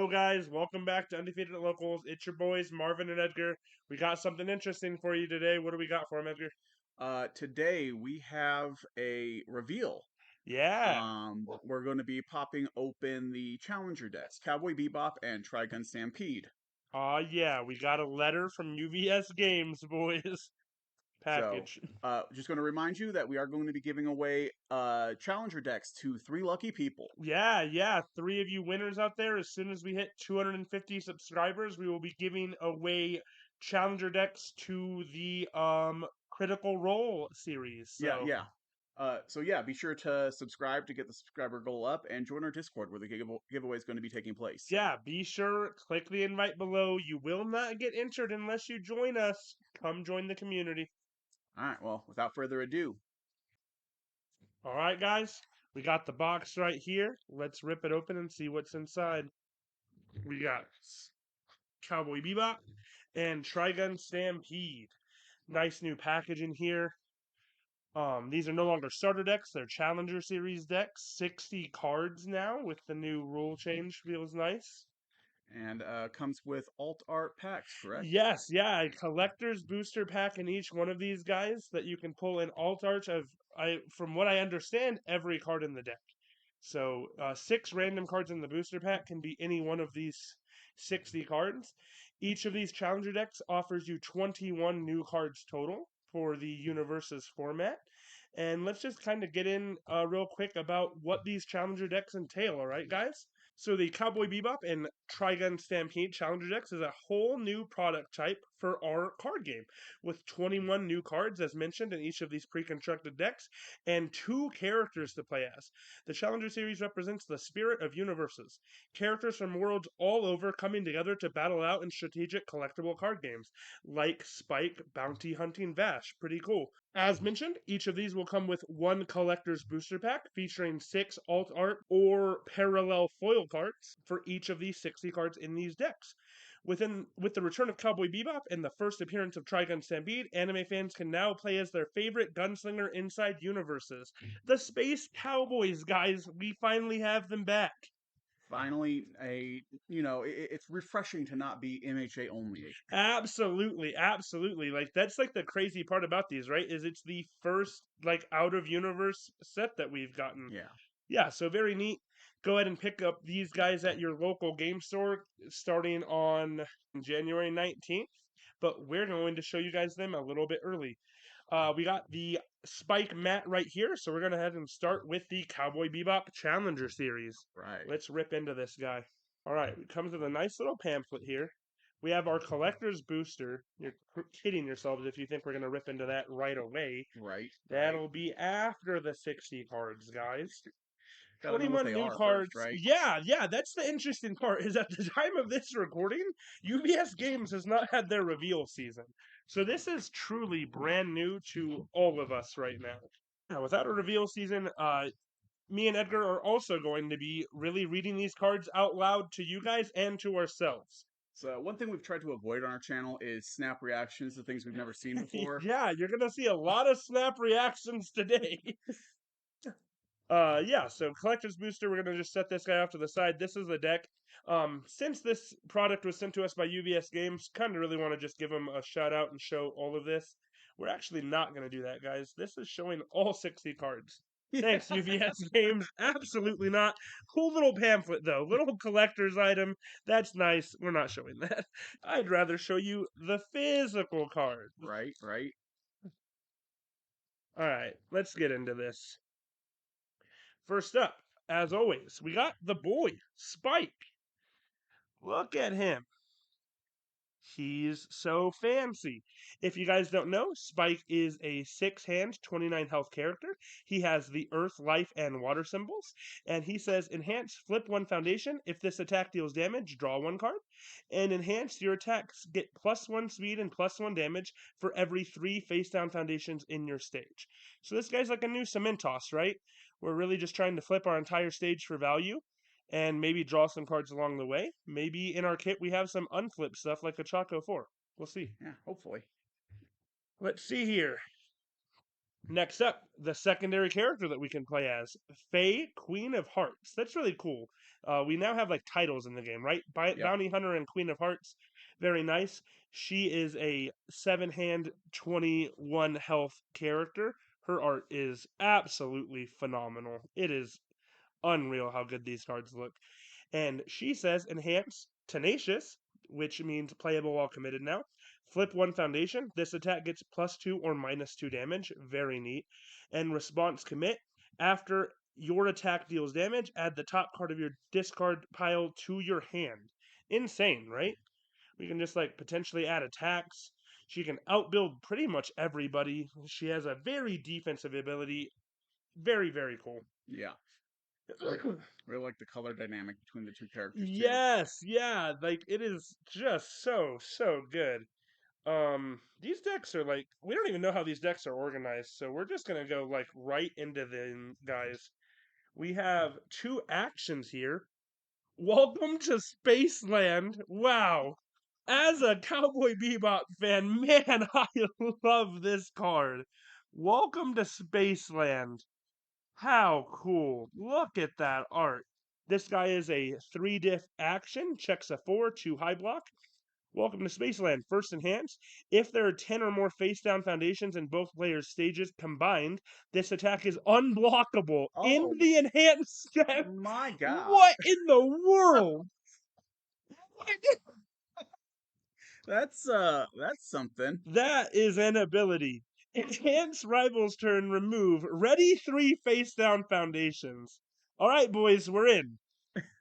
Hello, guys. Welcome back to Undefeated at Locals. It's your boys, Marvin and Edgar. We got something interesting for you today. What do we got for him, Edgar? Today we have a reveal. Yeah. We're going to be popping open the challenger decks, Cowboy Bebop and Trigun Stampede. Yeah. We got a letter from UVS Games, boys. So, Package. just going to remind you that we are going to be giving away challenger decks to 3 lucky people. Yeah. Three of you winners out there. As soon as we hit 250 subscribers, we will be giving away challenger decks to the Critical Role series. Yeah, So yeah. So be sure to subscribe to get the subscriber goal up and join our Discord where the giveaway is going to be taking place. yeah, be sure click the invite below. You will not get entered unless you join us. Come join the community. All right, well, without further ado, All right, guys, we got the box right here. Let's rip it open and see what's inside. We got Cowboy Bebop and Trigun Stampede. Nice new package in here. These are no longer starter decks; they're Challenger Series decks. 60 cards now with the new rule change. Feels nice. and comes with alt art packs, correct? Yes, yeah, a collector's booster pack in each one of these guys that you can pull in alt art of, from what I understand, every card in the deck. So 6 random cards in the booster pack can be any one of these 60 cards. Each of these challenger decks offers you 21 new cards total for the UniVersus format. And let's just kind of get in real quick about what these challenger decks entail, all right, guys? So the Cowboy Bebop and Trigun Stampede Challenger decks is a whole new product type for our card game, with 21 new cards, as mentioned, in each of these pre-constructed decks, and 2 characters to play as. The Challenger series represents the spirit of UniVersus, characters from worlds all over coming together to battle out in strategic collectible card games, like Spike, Bounty Hunting, Vash. Pretty cool. As mentioned, each of these will come with 1 collector's booster pack featuring 6 alt art or parallel foil cards for each of these 60 cards in these decks. With the return of Cowboy Bebop and the first appearance of Trigun Stampede, anime fans can now play as their favorite gunslinger inside UniVersus. The Space Cowboys, guys, we finally have them back. Finally, it's refreshing to not be MHA only. Absolutely. Like that's like the crazy part about these, right? Is it's the first like out of universe set that we've gotten. Yeah. Yeah, so very neat. Go ahead and pick up these guys at your local game store starting on January 19th. But we're going to show you guys them a little bit early. We got the Spike mat right here, so we're going to head and start with the Cowboy Bebop Challenger Series. Right. Let's rip into this guy. All right, it comes with a nice little pamphlet here. We have our collector's booster. You're kidding yourselves if you think we're going to rip into that right away. Right. That'll be after the 60 cards, guys. Gotta know what 21 they new are first, cards. right? Yeah, that's the interesting part is at the time of this recording, UBS Games has not had their reveal season. So this is truly brand new to all of us right now. Now, without a reveal season, me and Edgar are also going to be really reading these cards out loud to you guys and to ourselves. So one thing we've tried to avoid on our channel is snap reactions to things we've never seen before. Yeah, you're going to see a lot of snap reactions today. Yeah, so collector's booster, we're gonna just set this guy off to the side. This is the deck. Since this product was sent to us by UVS Games, kind of really want to just give them a shout out and show all of this. We're actually not gonna do that, guys. This is showing all 60 cards. Thanks, Yeah. UVS Games. Absolutely not. Cool little pamphlet, though. Little collector's item. That's nice. We're not showing that. I'd rather show you the physical card. Right. All right, let's get into this. First up, as always, we got the boy, Spike. Look at him. He's so fancy. If you guys don't know, Spike is a 6-hand, 29 health character. He has the earth, life, and water symbols. And he says, Enhance, flip 1 foundation. If this attack deals damage, draw 1 card. And enhance, your attacks get +1 speed and +1 damage for every 3 face down foundations in your stage. So this guy's like a new Cementos, right? We're really just trying to flip our entire stage for value and maybe draw some cards along the way. Maybe in our kit we have some unflip stuff like a Choco 4. We'll see. Yeah, hopefully. Let's see here. Next up, the secondary character that we can play as, Faye, Queen of Hearts. That's really cool. We now have like titles in the game, right? Yep. Bounty Hunter and Queen of Hearts. Very nice. She is a 7-hand, 21 health character. Her art is absolutely phenomenal. It is unreal how good these cards look. And she says enhance tenacious, which means playable while committed now. Flip one foundation. This attack gets +2 or -2 damage. Very neat. And response commit. After your attack deals damage, add the top card of your discard pile to your hand. Insane, right? We can just like potentially add attacks. She can outbuild pretty much everybody. She has a very defensive ability. Very, very cool. Yeah. Really like the color dynamic between the two characters too. Yes, yeah, like it is just so good. These decks are like we don't even know how these decks are organized, so we're just gonna go like right into them, guys. We have two actions here. Welcome to Spaceland. Wow. As a Cowboy Bebop fan, man, I love this card. Welcome to Spaceland. How cool. Look at that art. This guy is a 3-diff action, checks a 4, 2 high block. Welcome to Spaceland. First enhance. If there are 10 or more face down foundations in both players' stages combined, this attack is unblockable in Oh the enhanced step. my god. What in the world? That's something. That is an ability. Enhance Rival's turn, remove ready 3 face down foundations. All right, boys, we're in.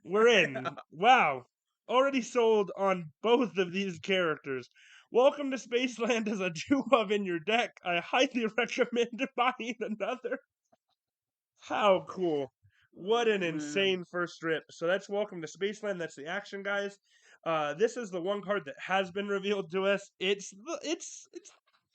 We're in. Wow. Already sold on both of these characters. Welcome to Spaceland as a 2 of in your deck. I highly recommend buying another. How cool. What Oh an man. insane first rip. So that's Welcome to Spaceland. That's the action, guys. This is the one card that has been revealed to us. It's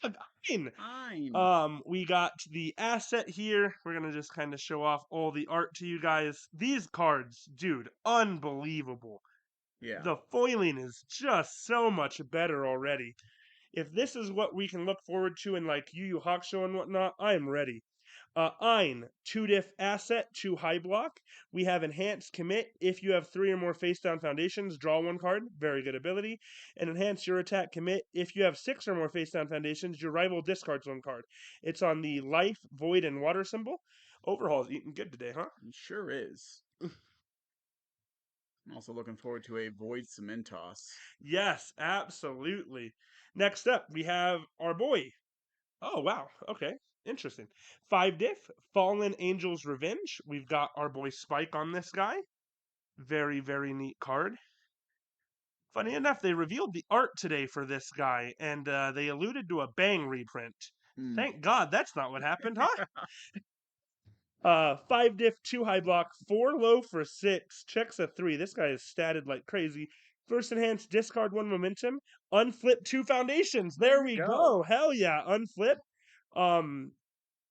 I mean, Fine. we got the asset here. We're gonna just kind of show off all the art to you guys. These cards, dude, unbelievable. Yeah. The foiling is just so much better already. If this is what we can look forward to in like Yu Yu Hakusho and whatnot, I'm ready. Ein, 2-diff asset, 2 high block. We have enhanced commit. If you have 3 or more face down foundations, draw 1 card. Very good ability. And enhance your attack commit. If you have 6 or more face down foundations, your rival discards 1 card. It's on the life, void, and water symbol. Overhaul's eating good today, huh? It sure is. I'm also looking forward to a Void Cementos. Yes, absolutely. Next up, we have our boy. Oh, wow. Okay. Interesting. 5-diff, Fallen Angel's Revenge. We've got our boy Spike on this guy. Very, very neat card. Funny enough, they revealed the art today for this guy, and they alluded to a Bang reprint. Hmm. Thank God that's not what happened, huh? 5-diff, 2 high block, 4 low for 6, checks a 3. This guy is statted like crazy. First enhance, discard 1 momentum, unflip 2 foundations. There There you we go. go. Hell yeah, unflip. Um,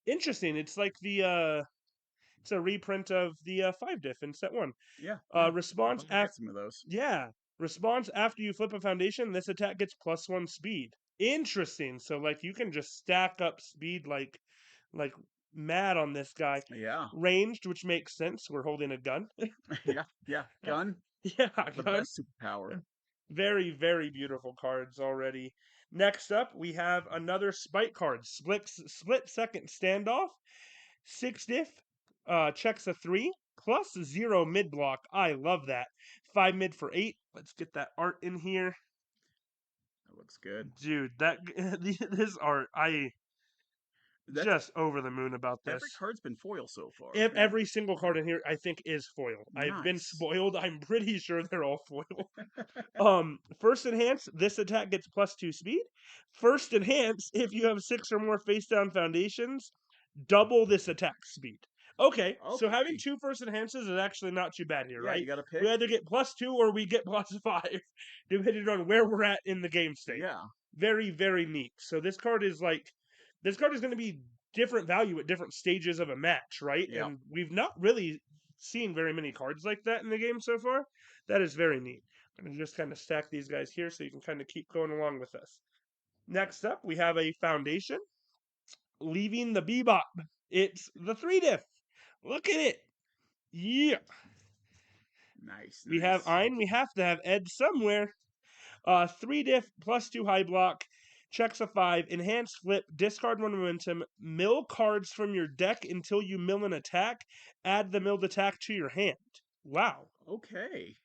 Interesting. It's like it's a reprint of the 5-diff in set 1. Yeah, yeah. Response Glad to after get some of those. Yeah. Response after you flip a foundation, this attack gets +1 speed. Interesting. So like you can just stack up speed like mad on this guy. Yeah. Ranged, which makes sense. We're holding a gun. Yeah. Yeah. Gun. Yeah, The gun. best superpower. Very, very beautiful cards already. Next up, we have another Spike card. Split second standoff. 6-diff. Checks a 3. +0 mid block. I love that. 5 mid for 8. Let's get that art in here. That looks good. Dude, that this art, I That's just over the moon about every this. card's been foil so far. Every single card in here, I think, is foil. I've been Nice. spoiled. I'm pretty sure they're all foil. First enhance, this attack gets +2 speed. First enhance, if you have 6 or more face down foundations, double this attack speed. Okay, so having Okay. 2 first enhances is actually not too bad here, Yeah, right? you got to We pick. either get +2 or we get +5, depending on where we're at in the game state. Yeah. Very, very neat. So this card is going to be different value at different stages of a match, right? Yeah. And we've not really seen very many cards like that in the game so far. That is very neat. I'm going to just kind of stack these guys here so you can kind of keep going along with us. Next up, we have a foundation. leaving the Bebop. It's the 3 diff. Look at it. Yeah. Nice, We have nice. Ein. We have to have Ed somewhere. 3 diff plus 2 high block. Checks a 5. Enhanced flip. Discard 1 momentum. Mill cards from your deck until you mill an attack. Add the milled attack to your hand. Wow. Okay.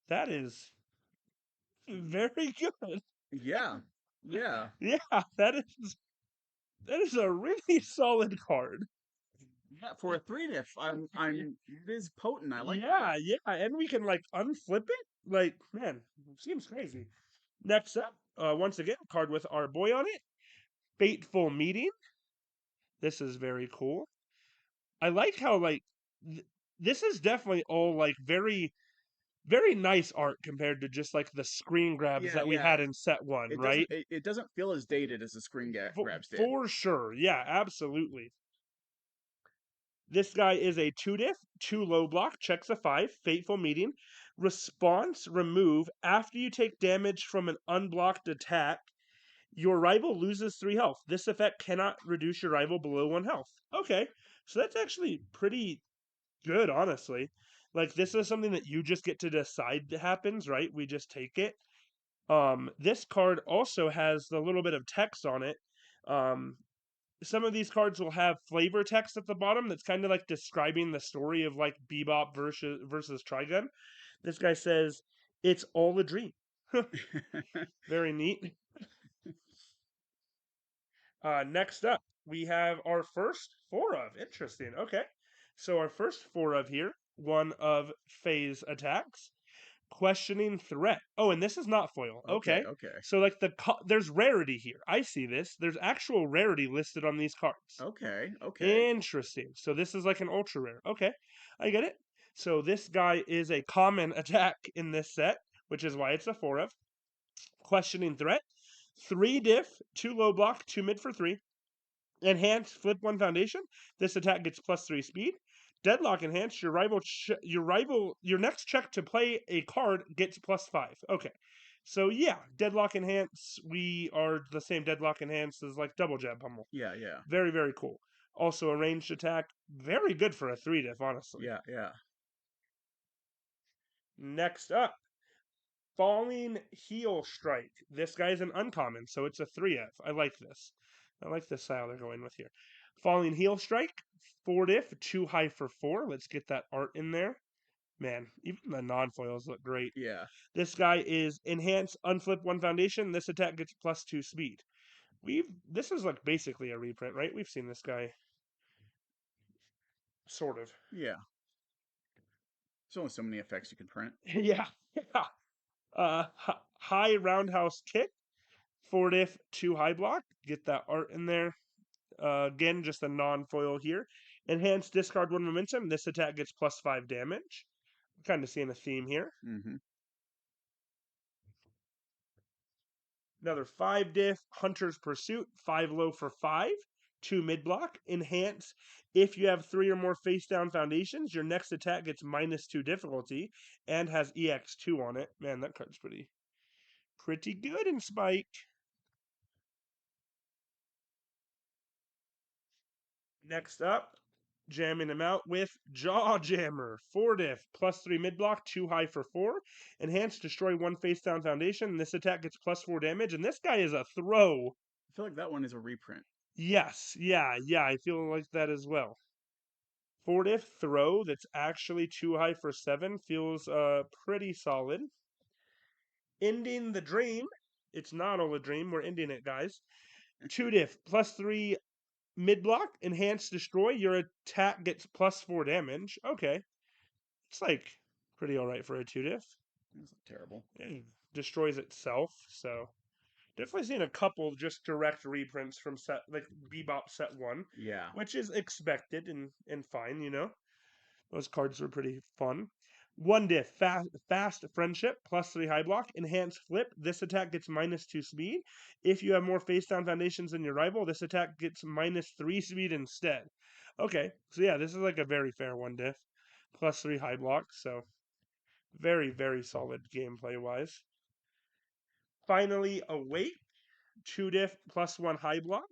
That is very good. Yeah. Yeah. Yeah, that is a really solid card. Yeah, for a 3 diff, it is potent. I like that. Yeah, yeah, and we can like unflip it. Like, man, seems crazy. Next up, once again, card with our boy on it. Fateful Meeting. This is very cool. I like how like this is definitely all like very very nice art compared to just like the screen grabs Yeah, that we yeah. had in set one, It doesn't right? it doesn't feel as dated as the screen For, grabs did. for sure. Yeah, absolutely. This guy is a 2 diff, 2 low block, checks a 5, Fateful Meeting. Response remove. After you take damage from an unblocked attack, your rival loses 3 health. This effect cannot reduce your rival below 1 health. Okay, so that's actually pretty good, honestly. Like, this is something that you just get to decide that happens, right? We just take it. This card also has the little bit of text on it. Some of these cards will have flavor text at the bottom that's kind of like describing the story of like Bebop versus Trigun. This guy says, "It's all a dream." Very neat. Next up, we have our first 4 of. Interesting. Okay. So our first 4 of here, one of phase attacks, questioning threat. Oh, and this is not foil. Okay, Okay. okay. So like there's rarity here. I see this. There's actual rarity listed on these cards. Okay, okay. Interesting. So this is like an ultra rare. Okay, I get it. So this guy is a common attack in this set, which is why it's a 4 of. Questioning threat. 3 diff, 2 low block, 2 mid for 3. Enhance, flip 1 foundation. This attack gets +3 speed. Deadlock enhance. Your next check to play a card gets +5. Okay. So yeah, deadlock enhance. We are the same deadlock enhance as like double jab pummel. Yeah, yeah. Very, very cool. Also, a ranged attack. Very good for a 3 diff, honestly. Yeah, yeah. Next up, Falling Heel Strike. This guy's an uncommon, so it's a 3F. I like this. I like the style they're going with here. Falling Heel Strike, 4 diff, 2 high for 4. Let's get that art in there. Man, even the non-foils look great. Yeah. This guy is Enhance, Unflip 1 Foundation. This attack gets +2 speed. This is like basically a reprint, right? We've seen this guy. Sort of. Yeah. There's only so many effects you can print. Yeah. Yeah. High roundhouse kick, 4 diff, 2 high block. Get that art in there. Again, just a non-foil here. Enhanced discard 1 momentum. This attack gets +5 damage. I'm kind of seeing a theme here. Mm-hmm. Another 5 diff, Hunter's Pursuit, 5 low for 5. 2 mid block. Enhance. If you have 3 or more face down foundations, your next attack gets -2 difficulty and has EX2 on it. Man, that card's pretty good in Spike. Next up, jamming him out with Jaw Jammer. 4 diff, +3 mid block, 2 high for 4. Enhance, destroy 1 face down foundation. This attack gets +4 damage, and this guy is a throw. I feel like that one is a reprint. Yes, yeah, I feel like that as well. 4 diff, throw, that's actually 2 high for 7. Feels pretty solid. Ending the dream. It's not all a dream. We're ending it, guys. 2 diff, +3 mid block, enhance, destroy. Your attack gets +4 damage. Okay. It's like pretty alright for a 2 diff. That's not terrible. It destroys itself, so definitely seen a couple just direct reprints from set like Bebop set 1, Yeah. which is expected and fine, you know. Those cards were pretty fun. 1 diff, fast friendship, +3 high block, enhance flip. This attack gets -2 speed. If you have more face down foundations than your rival, this attack gets -3 speed instead. Okay, so yeah, this is like a very fair 1 diff, +3 high block, so very, very solid gameplay wise. Finally, Awake, 2 diff, +1 high block.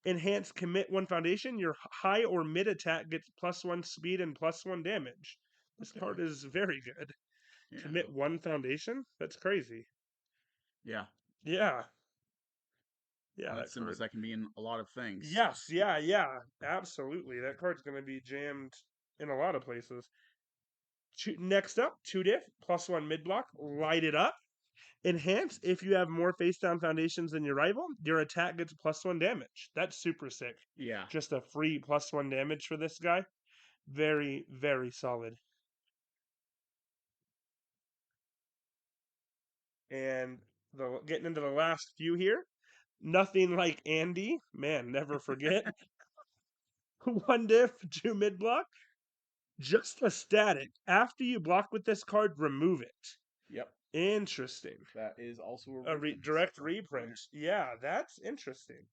Enhance commit 1 foundation. Your high or mid attack gets +1 speed and +1 damage. This Okay. card is very good. Yeah. Commit 1 foundation? That's crazy. Yeah. Yeah. Yeah, Well, that that's symbols card. that can mean a lot of things. Yes, yeah. Absolutely. That card's going to be jammed in a lot of places. Next up, 2 diff, +1 mid block, light it up. Enhance, if you have more face down foundations than your rival, your attack gets +1 damage. That's super sick. Yeah. Just a free +1 damage for this guy. Very, very solid. And getting into the last few here, nothing like Andy. Man, never forget. 1 diff, 2 mid block. Just a static. After you block with this card, remove it. Yep. Interesting. That is also a A reprint. direct reprint. Yeah, that's interesting.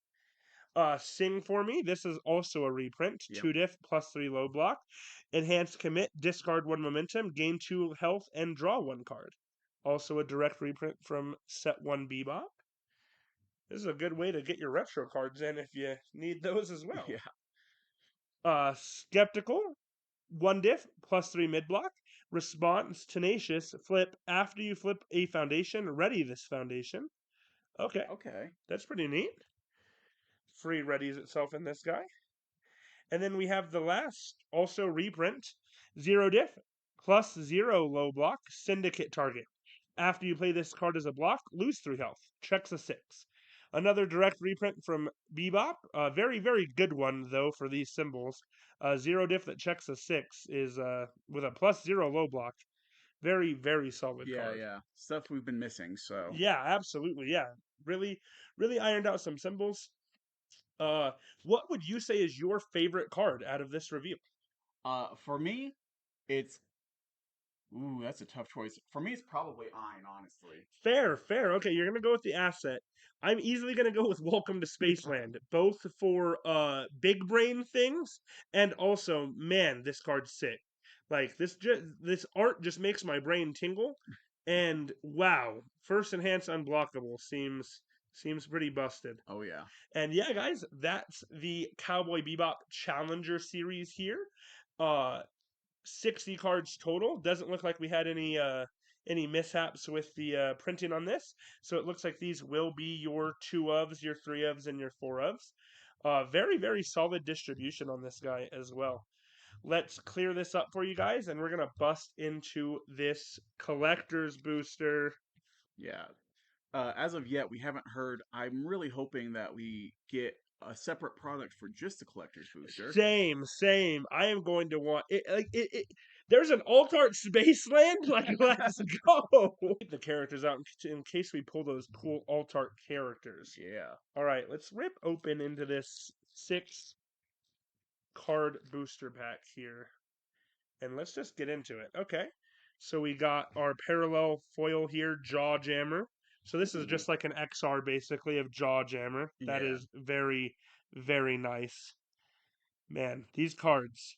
Sing for me. This is also a reprint. Yep. 2 diff +3 low block. Enhanced commit. Discard 1 momentum. Gain 2 health and draw 1 card. Also a direct reprint from set 1 Bebop. This is a good way to get your retro cards in if you need those as well. Yeah. Skeptical. 1 diff +3 mid block. Response tenacious. Flip after you flip a foundation. Ready this foundation. Okay, Okay. that's pretty neat. Free readies itself in this guy. And then we have the last, also reprint, 0 diff, +0 low block, syndicate target. After you play this card as a block, lose 3 health. Checks a 6. Another direct reprint from Bebop. A very, very good one, though, for these symbols. 0 diff that checks a 6 is with a +0 low block. Very, very solid Yeah, card. yeah. Stuff we've been missing, so. Yeah, absolutely. Yeah. Really, really ironed out some symbols. Uh, what would you say is your favorite card out of this review? For me, it's ooh, that's a tough choice. For me, it's probably Ein, honestly. Fair, fair. Okay, you're gonna go with the asset. I'm easily gonna go with Welcome to Spaceland, both for big brain things and also, man, this card's sick. Like this art just makes my brain tingle. And wow, first enhance unblockable seems pretty busted. Oh yeah. And yeah, guys, that's the Cowboy Bebop Challenger series here. Uh 60 cards total. Doesn't look like we had any mishaps with the printing on this. So it looks like these will be your 2 ofs, your 3 ofs, and your 4 ofs. Very, very solid distribution on this guy as well. Let's clear this up for you guys, and we're gonna bust into this collector's booster. Yeah. As of yet, we haven't heard. I'm really hoping that we get a separate product for just the collector's booster. Same. I am going to want it. Like there's an alt art Spaceland. Like, let's go. Keep the characters out in case we pull those cool alt art characters. Yeah. All right, let's rip open into this 6 card booster pack here, and let's just get into it. Okay, so we got our parallel foil here, Jaw Jammer. So this is Ooh. just like an XR basically of Jaw Jammer. That Yeah. is very, very nice. Man, these cards.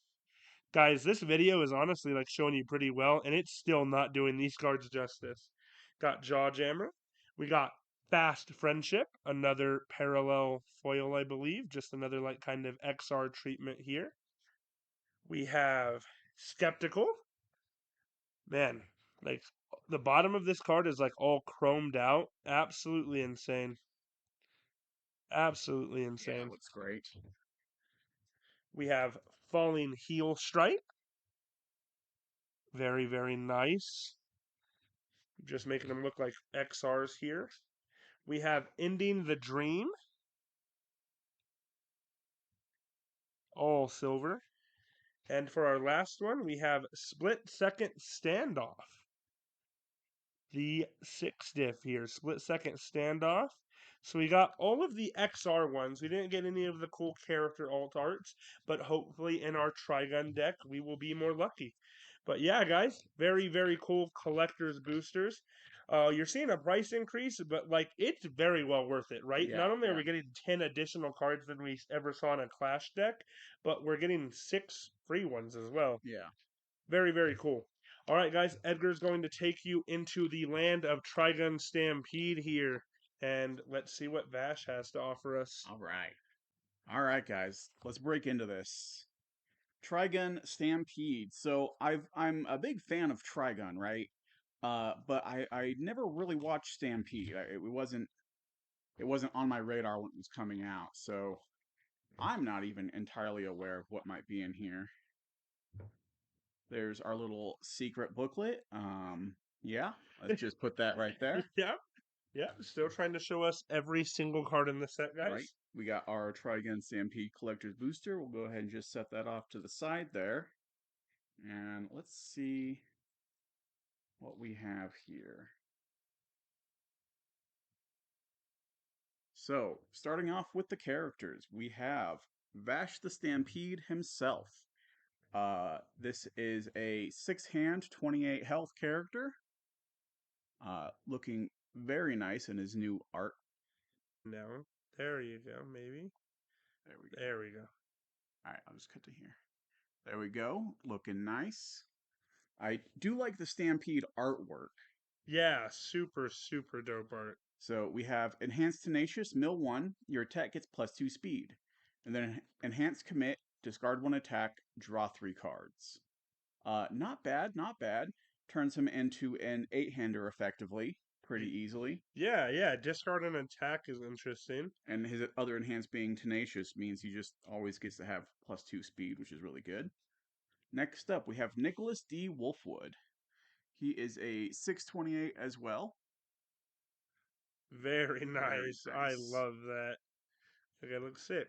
Guys, this video is honestly like showing you pretty well, and it's still not doing these cards justice. Got Jaw Jammer. We got Fast Friendship, another parallel foil, I believe. Just another like kind of XR treatment here. We have Skeptical. Man, like the bottom of this card is like all chromed out. Absolutely insane. Absolutely Yeah, it insane. looks great. We have Falling Heel Strike. Very, very nice. Just making them look like XRs here. We have Ending the Dream, all silver. And for our last one, we have Split Second Standoff. The 6 diff here, Split Second Standoff. So we got all of the XR ones. We didn't get any of the cool character alt arts, but hopefully in our Trigun deck, we will be more lucky. But yeah, guys, very, very cool collector's boosters. You're seeing a price increase, but like it's very well worth it, right? Yeah, Not only are yeah, we getting 10 additional cards than we ever saw in a Clash deck, but we're getting 6 free ones as well. yeah. Very, very cool. All right, guys, Edgar's going to take you into the land of Trigun Stampede here, and let's see what Vash has to offer us. All right. All right, guys, let's break into this. Trigun Stampede. So I'm a big fan of Trigun, right? But I never really watched Stampede. It wasn't on my radar when it was coming out. So I'm not even entirely aware of what might be in here. There's our little secret booklet. Yeah, let's just put that right there. Yeah, yeah. Still trying to show us every single card in the set, Right. guys. We got our Trigun Stampede Collector's Booster. We'll go ahead and just set that off to the side there. And let's see what we have here. So, starting off with the characters, we have Vash the Stampede himself. This is a 6-hand, 28 health character, looking very nice in his new art. No, there you go. Maybe There we go. there we go. All right, I'll just cut to here. There we go, looking nice. I do like the Stampede artwork. Yeah, super super dope art. So we have Enhanced Tenacious, mill 1, your attack gets +2 speed. And then Enhanced Commit, discard 1 attack, draw 3 cards. Not bad, not bad. Turns him into an 8-hander effectively, pretty easily. Yeah, yeah. Discard an attack is interesting. And his other enhanced being Tenacious means he just always gets to have +2 speed, which is really good. Next up, we have Nicholas D. Wolfwood. He is a 628 as well. Very Very nice. I nice. love that. Okay, looks sick.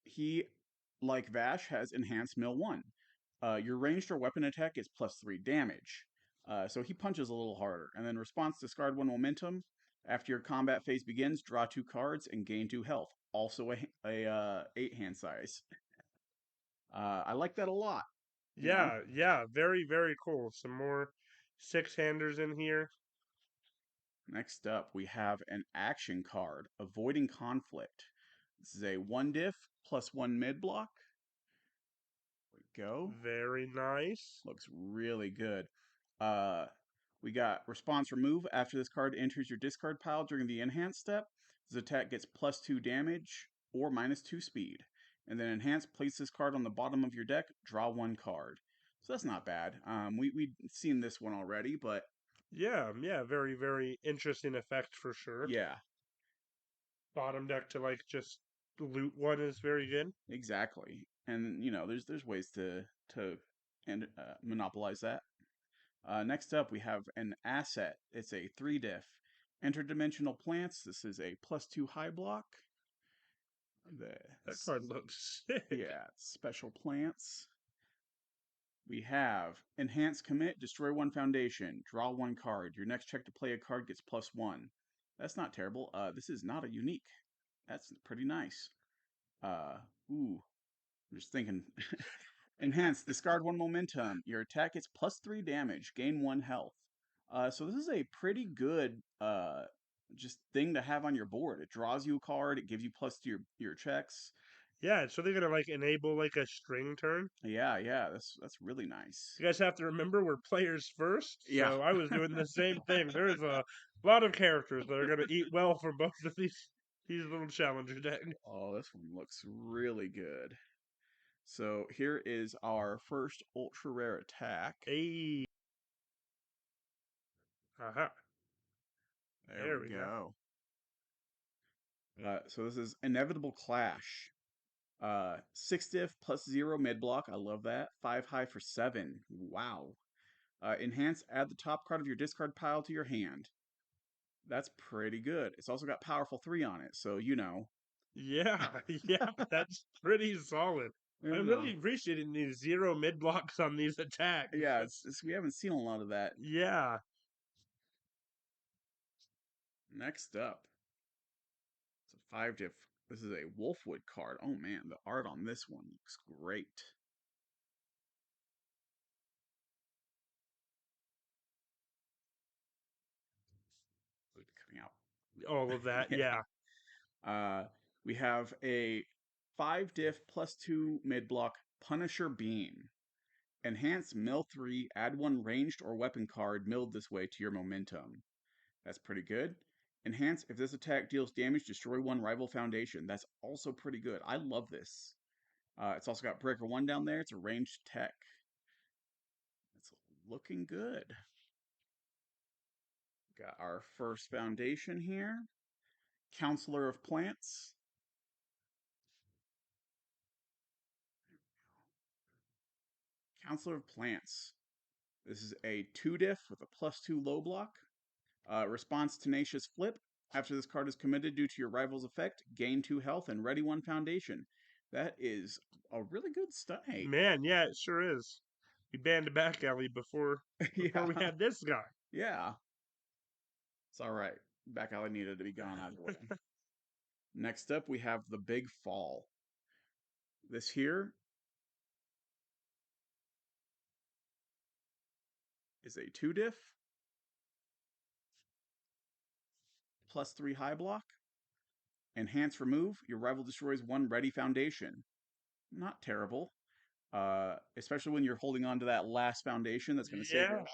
He, like Vash, has enhanced mill 1. Your ranged or weapon attack is +3 damage. So he punches a little harder. And then response, discard 1 momentum. After your combat phase begins, draw 2 cards and gain 2 health. Also a 8-hand size. I like that a lot, you know? Yeah, yeah. Very very cool. Some more six handers in here. Next up, we have an action card, Avoiding Conflict. This is a 1 diff +1 mid block. There we go. Very nice. Looks really good. Uh, we got response remove. After this card enters your discard pile during the enhance step, this attack gets +2 damage or -2 speed. And then enhance, place this card on the bottom of your deck, draw 1 card. So that's not bad. We've seen this one already, but Yeah, yeah. Very very interesting effect for sure. yeah, Bottom deck to like just loot one is very good. exactly. And there's ways to and monopolize that. Next up, we have an asset. It's a 3 diff. Interdimensional plants. This is a +2 high block. That card looks sick. Yeah, special plants. We have Enhance Commit, destroy 1 foundation, draw 1 card. Your next check to play a card gets +1. That's not terrible. This is not a unique. That's pretty nice. Ooh, I'm just thinking. Enhance, discard 1 momentum. Your attack gets +3 damage, gain 1 health. So this is a pretty good just thing to have on your board. It draws you a card, it gives you plus to your checks. Yeah, so they're gonna like enable like a string turn. Yeah, yeah, that's really nice. You guys have to remember we're players first, Yeah. so I was doing the same thing. There's a lot of characters that are gonna eat well from both of these little challenger decks. Oh, this one looks really good. So here is our first ultra rare attack. Hey, aha, There there we we go. go. So this is Inevitable Clash. 6 diff +0 mid block. I love that. 5 high for 7. Wow. Enhance, add the top card of your discard pile to your hand. That's pretty good. It's also got powerful 3 on it, so Yeah, yeah, that's pretty solid. you I'm know. really appreciating these zero mid blocks on these attacks. Yeah, we haven't seen a lot of that. Yeah, Next up, it's a 5 diff. This is a Wolfwood card. Oh man, the art on this one looks great. Look, coming out. all of that. Yeah. Yeah, We have a 5 diff +2 mid block Punisher Beam. Enhance mill 3, add 1 ranged or weapon card milled this way to your momentum. That's pretty good. Enhance, if this attack deals damage, destroy one rival foundation. That's also pretty good. I love this. It's also got Breaker 1 down there. It's a ranged tech. It's looking good. Got our first foundation here. Counselor of Plants. Counselor of Plants. This is a 2-diff with a +2 low block. Response Tenacious Flip. After this card is committed due to your rival's effect, gain 2 health and ready 1 foundation. That is a really good stun hate. Man, yeah, it sure is. We banned a back alley before we Yeah, had this guy. yeah. It's all right. Back alley needed to be gone either way. Next up, we have the Big Fall. This here is a 2-diff, +3 high block. Enhance remove. Your rival destroys 1 ready foundation. Not terrible. Especially when you're holding on to that last foundation that's going to save Yeah.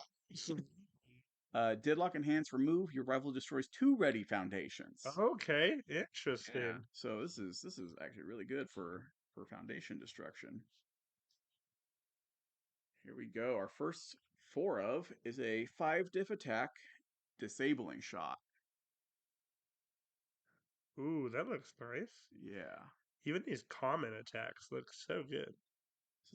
you. Deadlock enhance remove. Your rival destroys 2 ready foundations. Okay, Yeah. interesting. So this is actually really good for foundation destruction. Here we go. Our first 4 of is a 5-diff attack, disabling shot. Ooh, that looks nice. Yeah. Even these common attacks look so good.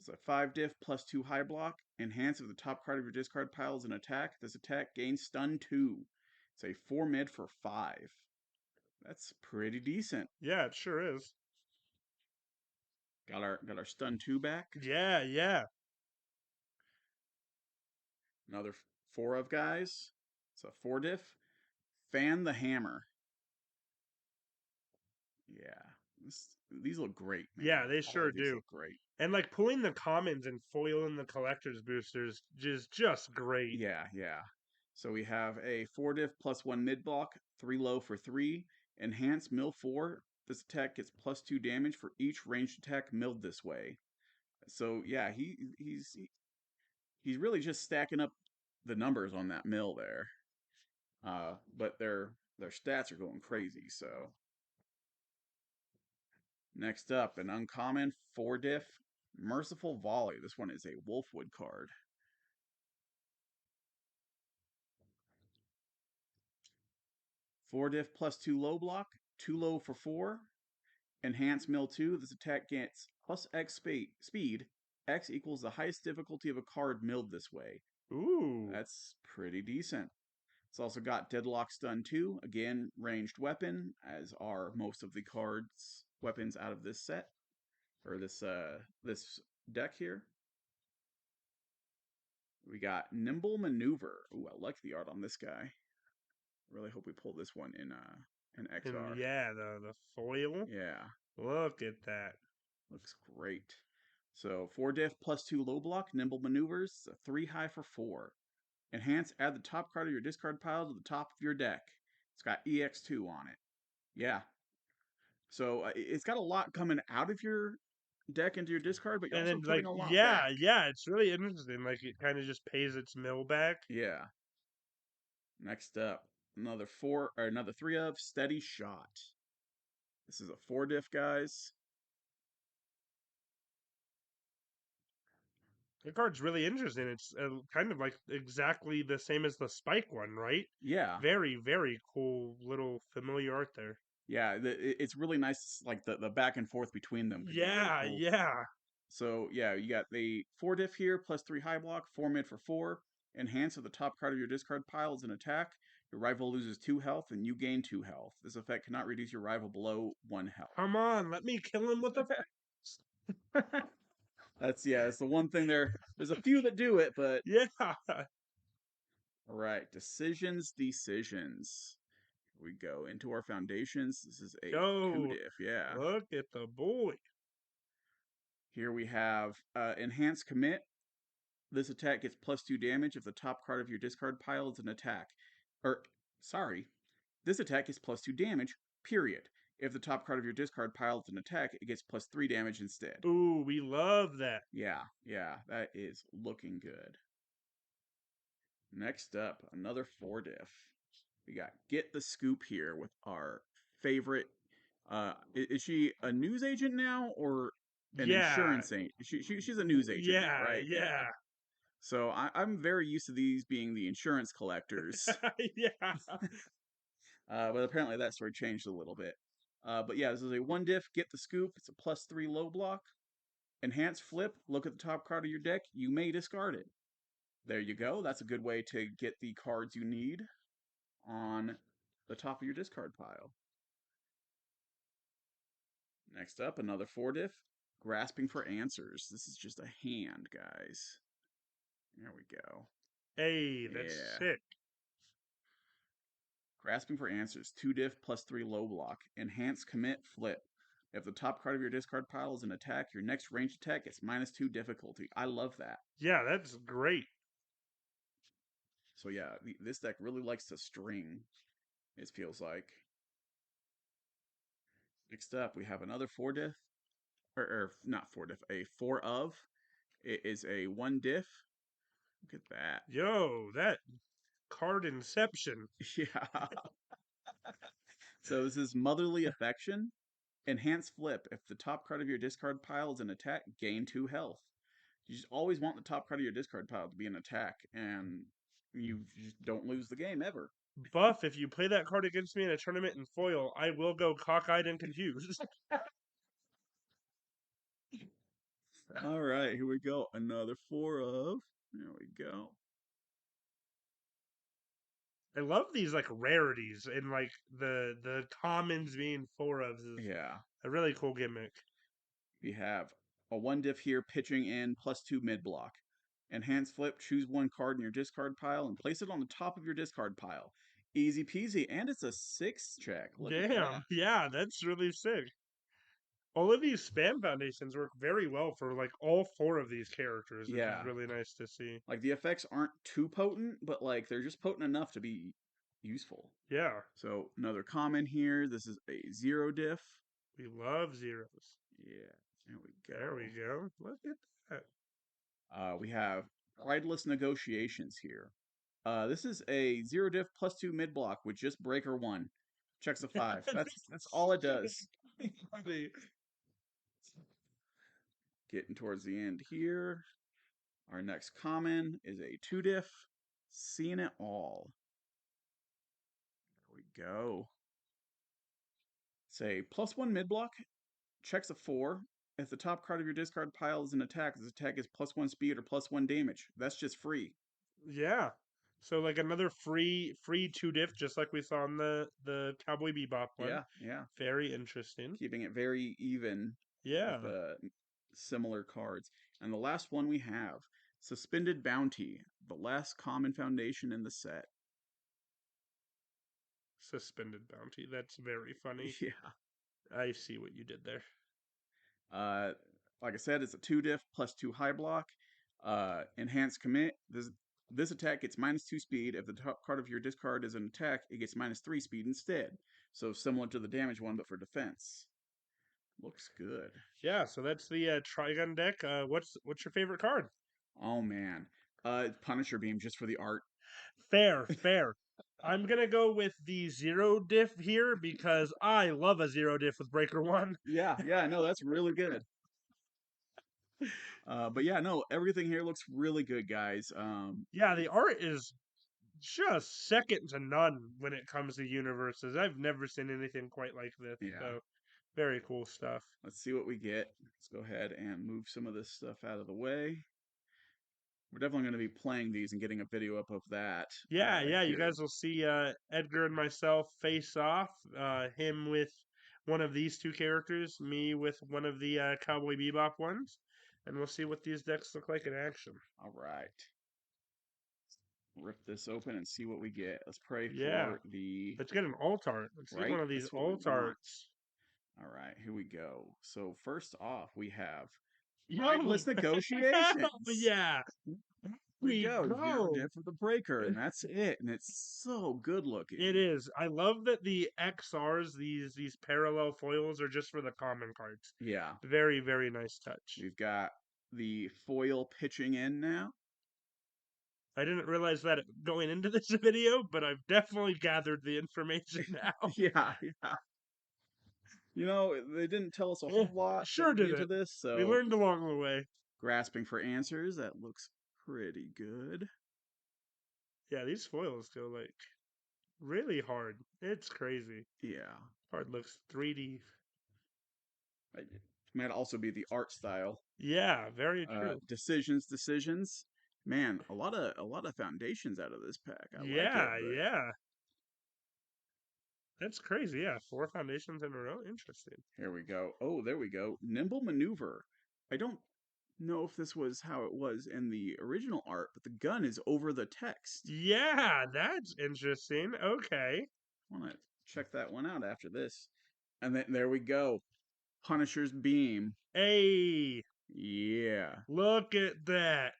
So it's a 5-diff +2 high block. Enhance if the top card of your discard pile is an attack. This attack gains stun 2. It's a 4 mid for 5. That's pretty decent. Yeah, it sure is. Got our stun 2 back. Yeah, yeah. Another 4 of guys. It's a 4-diff. Fan the Hammer. Yeah. These look great, Yeah, man. they All sure of these do. look great. And like pulling the commons and foiling the collector's boosters is just great. Yeah, yeah. So we have a 4-diff +1 mid block, 3 low for 3. Enhance mill 4. This attack gets +2 damage for each ranged attack milled this way. So yeah, he's really just stacking up the numbers on that mill there. But their stats are going crazy. So next up, an uncommon 4-diff Merciful Volley. This one is a Wolfwood card. 4-diff +2 low block, 2 low for 4. Enhance mill 2. This attack gets +X speed. X equals the highest difficulty of a card milled this way. Ooh. That's pretty decent. It's also got Deadlock Stun 2. Again, ranged weapon, as are most of the cards weapons out of this set. Or this deck here. We got Nimble Maneuver. Ooh, I like the art on this guy. Really hope we pull this one in And XR. yeah, the foil. Yeah. Look at that. Looks great. So 4-diff +2 low block, nimble maneuvers, 3 high for 4. Enhance, add the top card of your discard pile to the top of your deck. It's got EX2 on it. Yeah. So it's got a lot coming out of your deck into your discard, but you're And also then like putting a lot yeah, back. yeah, it's really interesting. Like it kind of just pays its mill back. Yeah. Next up, another 3 of Steady Shot. This is a 4-diff, guys. The card's really interesting. It's kind of like exactly the same as the spike one, right? Yeah. Very, very cool little familiar art there. Yeah, it's really nice, like the back and forth between them can be really Yeah, cool. yeah. So yeah, you got the 4-diff here, +3 high block, 4 mid for 4. Enhance if the top card of your discard pile is an attack. Your rival loses 2 health and you gain 2 health. This effect cannot reduce your rival below 1 health. Come on, let me kill him with a fist. That's the one thing there. There's a few that do it, but Yeah. all right, decisions. Here we go into our foundations. This is a Yo, 2-diff, yeah. look at the boy. Here we have enhance commit. This attack gets +2 damage if the top card of your discard pile is an attack. Or, sorry, this attack gets +2 damage, period. If the top card of your discard pile is an attack, it gets +3 damage instead. Ooh, we love that. Yeah, that is looking good. Next up, another 4-diff. We got Get the Scoop here with our favorite. Is she a news agent now or an Yeah, insurance agent? She's a news agent now, yeah, right? Yeah. yeah, So I'm very used to these being the insurance collectors, yeah. but apparently that story changed a little bit. But yeah, this is a one diff. Get the Scoop. It's a +3 low block. Enhance flip. Look at the top card of your deck. You may discard it. There you go. That's a good way to get the cards you need on the top of your discard pile. Next up, another 4 diff. Grasping for Answers. This is just a hand, guys. There we go. Hey, that's Yeah. sick. Grasping for Answers. 2 diff +3 low block. Enhance commit flip. If the top card of your discard pile is an attack, your next ranged attack gets -2 difficulty. I love that. Yeah, that's great. So yeah, this deck really likes to string, it feels like. Next up, we have another 4 diff. Or not 4 diff, a 4 of. It is a 1 diff. Look at that. Yo, that card inception. Yeah. So this is Motherly Affection. Enhance flip. If the top card of your discard pile is an attack, gain 2 health. You just always want the top card of your discard pile to be an attack, and you just don't lose the game ever. Buff, if you play that card against me in a tournament in foil, I will go cockeyed and confused. All right, here we go. Another 4 of. There we go. I love these like rarities and like the commons being four ofs is Yeah. a really cool gimmick. We have a 1 diff here, pitching in +2 mid block. Enhance flip, choose 1 card in your discard pile and place it on the top of your discard pile. Easy peasy, and it's a 6 check. Look at Damn, that. yeah, that's really sick. All of these spam foundations work very well for like all four of these characters, which is Yeah. really nice to see. Like the effects aren't too potent, but like they're just potent enough to be useful. Yeah, So another common here. This is a 0 diff. we love zeros. Yeah, there we There we go. go. Look at that. We have Prideless Negotiations here. This is a 0 diff +2 mid block with just breaker 1. Checks a 5. That's all it does. Funny. Getting towards the end here. Our next common is a 2 diff. Seeing it all. There we go. Say +1 mid block, checks a 4. If the top card of your discard pile is an attack, this attack is +1 speed or +1 damage. That's just free. Yeah. So like another free two diff, just like we saw in the Cowboy Bebop one. Yeah, yeah. Very interesting. Keeping it very even with Yeah. the similar cards. And the last one we have, Suspended Bounty, the last common foundation in the set. Suspended bounty. That's very funny. Yeah. I see what you did there. Uh, like I said, it's a 2 diff +2 high block. Enhanced commit. This attack gets -2 speed. If the top card of your discard is an attack, it gets -3 speed instead. So similar to the damage one, but for defense. Looks good. Yeah, so that's the Trigun deck. What's your favorite card? Oh man. Punisher Beam just for the art. Fair, fair. I'm gonna go with the zero diff here because I love a zero diff with Breaker One. Yeah, no, that's really good. But yeah, no, everything here looks really good, guys. Yeah, the art is just second to none when it comes to universes. I've never seen anything quite like this. Yeah, So very cool stuff. let's see what we get. Let's go ahead and move some of this stuff out of the way. We're definitely going to be playing these and getting a video up of that Yeah, yeah, you here. guys will see Edgar and myself face off. Him with one of these two characters, me with one of the Cowboy Bebop ones, and we'll see what these decks look like in action. All right. Rip this open and see what we get. Let's pray Yeah, for the let's get an alt art. Let's see one right. of these That's what we alt want. arts. All right, here we go. So first off, we have Yo, Prideless Negotiations. yeah, We we go. Zero go. diff for the breaker, and that's it. And it's so good It looking. is. I love that the XRs, these parallel foils, are just for the common cards. Yeah. Very, very nice touch. We've got the foil pitching in now. I didn't realize that going into this video, but I've definitely gathered the information now. Yeah, yeah. You know, they didn't tell us a Eh, whole lot sure going did into it. this, We so learned along the way. grasping for answers, that looks pretty good. Yeah, these foils go like really hard. It's crazy. Yeah. Card looks 3D. It might also be the art style. Yeah, very true. Decisions. Man, a lot of foundations out of this pack. I like it, Yeah, but yeah. That's crazy. Yeah, 4 foundations in a row. Interesting. here we go. Oh, there we go. Nimble maneuver. I don't know if this was how it was in the original art, but the gun is over the text. Yeah, that's interesting. Okay. I want to check that one out after this. And then there we go. Punisher's beam. Hey, Yeah, look at that.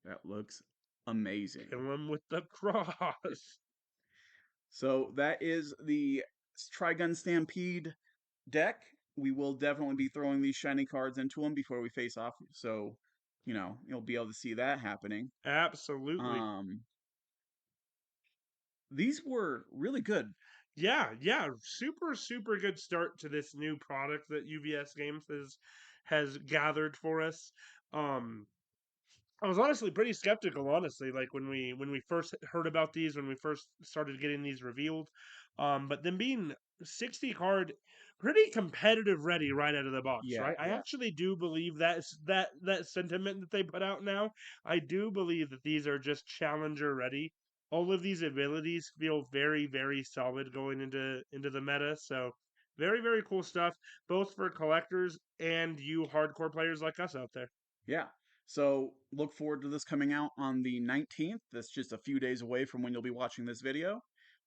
that looks amazing. Kill him with the cross. So that is the Trigun Stampede deck. We will definitely be throwing these shiny cards into them before we face off. So, you'll be able to see that happening. Absolutely. Um, these were really good. Yeah, yeah, super, super good start to this new product that UVS Games has gathered for us. Um, I was honestly pretty skeptical, honestly, like when we first heard about these, when we first started getting these revealed. But them being 60 card, pretty competitive ready right out of the box, Yeah, right? I yeah, actually do believe that sentiment that they put out now. I do believe that these are just challenger ready. All of these abilities feel very, very solid going into the meta. So very, very cool stuff, both for collectors and you hardcore players like us out there. yeah. So look forward to this coming out on the 19th. That's just a few days away from when you'll be watching this video.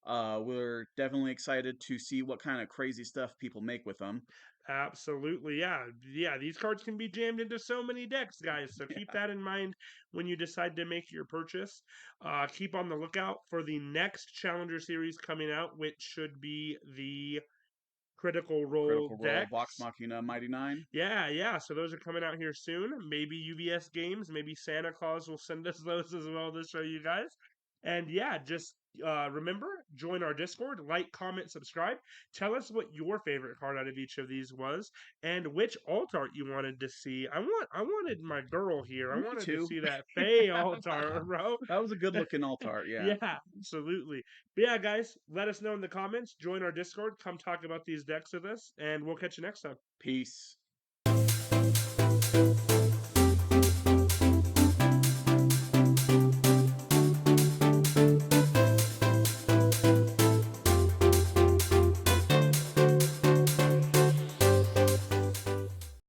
We're definitely excited to see what kind of crazy stuff people make with them. Absolutely, yeah. Yeah, these cards can be jammed into so many decks, guys. So keep that in mind when you decide to make your purchase. Keep on the lookout for the next Challenger series coming out, which should be the Critical Role Critical Role, Vox decks. Machina, Mighty Nine. Yeah, yeah. So those are coming out here soon. Maybe UVS Games, maybe Santa Claus will send us those as well to show you guys. And yeah, just remember, join our Discord, like, comment, subscribe. Tell us what your favorite card out of each of these was, and which alt art you wanted to see. I wanted my girl here. I Me wanted to too. see that Faye alt art, bro. That was a good looking alt art, yeah. Yeah, absolutely. But yeah, guys, let us know in the comments. Join our Discord. Come talk about these decks with us, and we'll catch you next time. Peace.